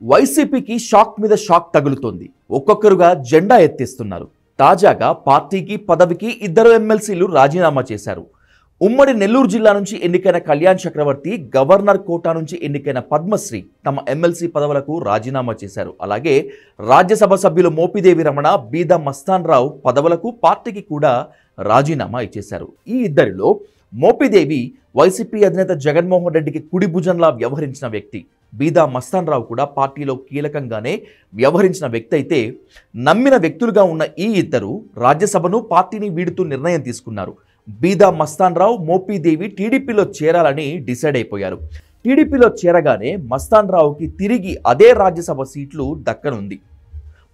వైసీపీకి షాక్ మీద షాక్ తగులుతోంది. ఒక్కొక్కరుగా జెండా ఎత్తేస్తున్నారు. తాజాగా పార్టీకి పదవికి ఇద్దరు ఎమ్మెల్సీలు రాజీనామా చేశారు. ఉమ్మడి నెల్లూరు జిల్లా నుంచి ఎన్నికైన కళ్యాణ్ చక్రవర్తి, గవర్నర్ కోటా నుంచి ఎన్నికైన పద్మశ్రీ తమ ఎమ్మెల్సీ పదవులకు రాజీనామా చేశారు. అలాగే రాజ్యసభ సభ్యులు మోపిదేవి రమణ, బీదా మస్తాన్ రావు పదవులకు పార్టీకి కూడా రాజీనామా ఇచ్చేశారు. ఈ ఇద్దరిలో మోపిదేవి వైసీపీ అధినేత జగన్మోహన్ రెడ్డికి కుడి భుజంలా వ్యవహరించిన వ్యక్తి. బీదా మస్తాన్ రావు కూడా పార్టీలో కీలకంగానే వ్యవహరించిన వ్యక్తి అయితే, నమ్మిన వ్యక్తులుగా ఉన్న ఈ ఇద్దరు రాజ్యసభను పార్టీని వీడుతూ నిర్ణయం తీసుకున్నారు. బీదా మస్తాన్ రావు, మోపిదేవి టీడీపీలో చేరాలని డిసైడ్ అయిపోయారు. టీడీపీలో చేరగానే మస్తాన్ రావుకి తిరిగి అదే రాజ్యసభ సీట్లు దక్కనుంది.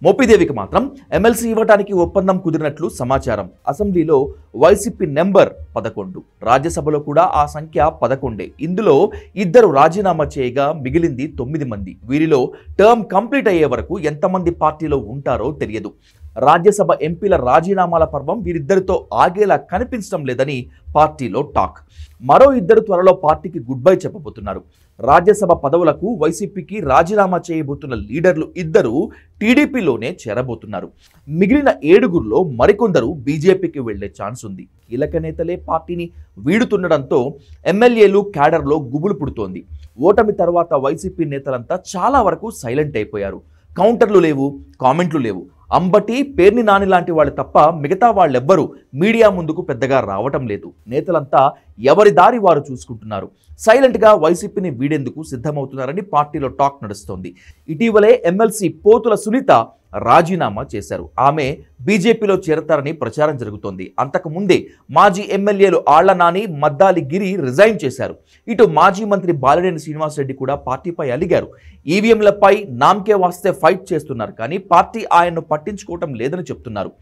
మోపిదేవికి మాత్రం ఎమ్మెల్సీ ఇవ్వడానికి ఒప్పందం కుదిరినట్లు సమాచారం. అసెంబ్లీలో వైసీపీ నెంబర్ 11, రాజ్యసభలో కూడా ఆ సంఖ్య 11. ఇందులో ఇద్దరు రాజీనామా చేయగా మిగిలింది 9 మంది. వీరిలో టర్మ్ కంప్లీట్ అయ్యే వరకు ఎంతమంది పార్టీలో ఉంటారో తెలియదు. రాజ్యసభ ఎంపీల రాజీనామాల పర్వం వీరిద్దరితో ఆగేలా కనిపించడం లేదని పార్టీలో టాక్. మరో ఇద్దరు త్వరలో పార్టీకి గుడ్ బై చెప్పబోతున్నారు. రాజ్యసభ పదవులకు వైసీపీకి రాజీనామా చేయబోతున్న లీడర్లు ఇద్దరు టీడీపీలోనే చేరబోతున్నారు. మిగిలిన 7గురిలో మరికొందరు బీజేపీకి వెళ్లే ఛాన్స్ ఉంది. కీలక నేతలే పార్టీని వీడుతుండడంతో ఎమ్మెల్యేలు క్యాడర్లో గుబులు పుడుతోంది. ఓటమి తర్వాత వైసీపీ నేతలంతా చాలా వరకు సైలెంట్ అయిపోయారు. కౌంటర్లు లేవు, కామెంట్లు లేవు. అంబటి, పేర్ని నాని లాంటి వాళ్ళు తప్ప మిగతా వాళ్ళెవ్వరూ మీడియా ముందుకు పెద్దగా రావటం లేదు. నేతలంతా ఎవరి దారి వారు చూసుకుంటున్నారు. సైలెంట్గా వైసీపీని వీడేందుకు సిద్ధమవుతున్నారని పార్టీలో టాక్ నడుస్తోంది. ఇటీవలే ఎమ్మెల్సీ పోతుల సునీత రాజీనామా చేశారు. ఆమె బీజేపీలో చేరతారని ప్రచారం జరుగుతోంది. అంతకు ముందే మాజీ ఎమ్మెల్యేలు ఆళ్ల నాని, మద్దాలి గిరి రిజైన్ చేశారు. ఇటు మాజీ మంత్రి బాలినేని శ్రీనివాసరెడ్డి కూడా పార్టీపై అలిగారు. ఈవీఎంలపై నామకే వాస్తే ఫైట్ చేస్తున్నారు, కానీ పార్టీ ఆయన్ను పట్టించుకోవటం లేదని చెప్తున్నారు.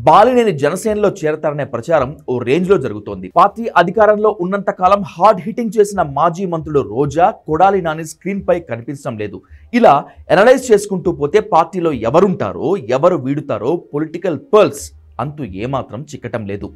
బాలినేని జనసేనలో చేరతారనే ప్రచారం ఓ రేంజ్లో జరుగుతోంది. పార్టీ అధికారంలో ఉన్నంత కాలం హార్డ్ హిట్టింగ్ చేసిన మాజీ మంత్రులు రోజా, కొడాలి నాని స్క్రీన్ పై కనిపించడం లేదు. ఇలా అనలైజ్ చేసుకుంటూ పోతే పార్టీలో ఎవరుంటారో, ఎవరు వీడుతారో పొలిటికల్ పర్ల్స్ అంతు ఏమాత్రం చిక్కటం లేదు.